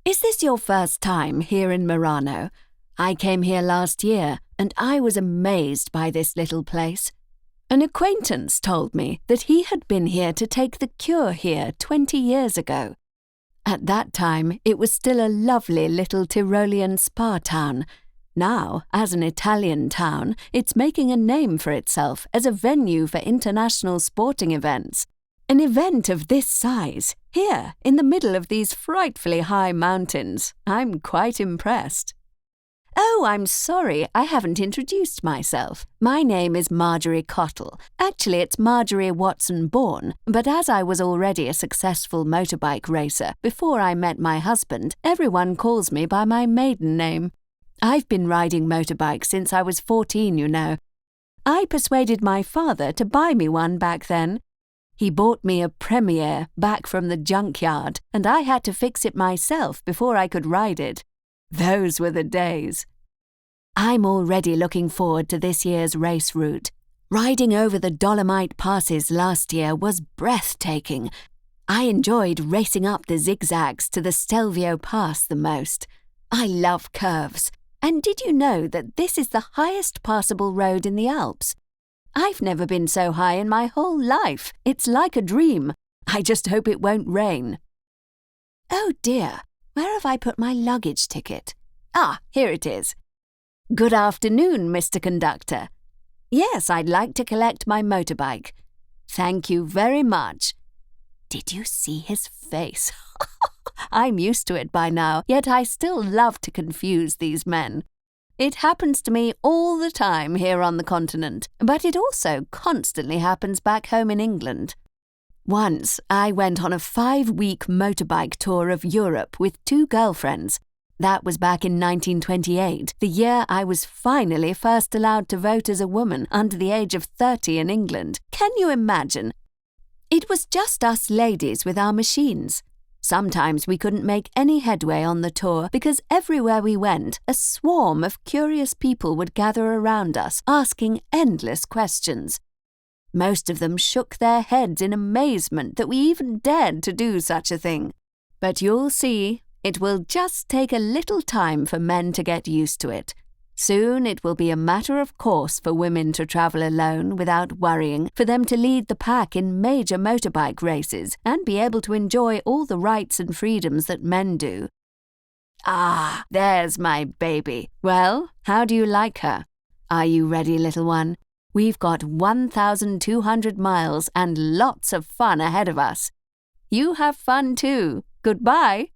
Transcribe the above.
Is this your first time here in Murano? I came here last year, and I was amazed by this little place. An acquaintance told me that he had been here to take the cure here 20 years ago. At that time, it was still a lovely little Tyrolean spa town. Now, as an Italian town, it's making a name for itself as a venue for international sporting events. An event of this size, here, in the middle of these frightfully high mountains. I'm quite impressed. Oh, I'm sorry, I haven't introduced myself. My name is Marjorie Cottle. Actually, it's Marjorie Watson-Bourne, but as I was already a successful motorbike racer before I met my husband, everyone calls me by my maiden name. I've been riding motorbikes since I was 14, you know. I persuaded my father to buy me one back then. He bought me a Premier back from the junkyard, and I had to fix it myself before I could ride it. Those were the days. I'm already looking forward to this year's race route. Riding over the Dolomite passes last year was breathtaking. I enjoyed racing up the zigzags to the Stelvio Pass the most. I love curves. And did you know that this is the highest passable road in the Alps? I've never been so high in my whole life. It's like a dream. I just hope it won't rain. Oh dear. Where have I put my luggage ticket? Ah, here it is. Good afternoon, Mr. Conductor. Yes, I'd like to collect my motorbike. Thank you very much. Did you see his face? I'm used to it by now, yet I still love to confuse these men. It happens to me all the time here on the continent, but it also constantly happens back home in England. Once, I went on a 5-week motorbike tour of Europe with 2 girlfriends. That was back in 1928, the year I was finally first allowed to vote as a woman under the age of 30 in England. Can you imagine? It was just us ladies with our machines. Sometimes we couldn't make any headway on the tour because everywhere we went, a swarm of curious people would gather around us, asking endless questions. Most of them shook their heads in amazement that we even dared to do such a thing. But you'll see, it will just take a little time for men to get used to it. Soon it will be a matter of course for women to travel alone without worrying, for them to lead the pack in major motorbike races and be able to enjoy all the rights and freedoms that men do. Ah, there's my baby. Well, how do you like her? Are you ready, little one? We've got 1,200 miles and lots of fun ahead of us. You have fun too. Goodbye.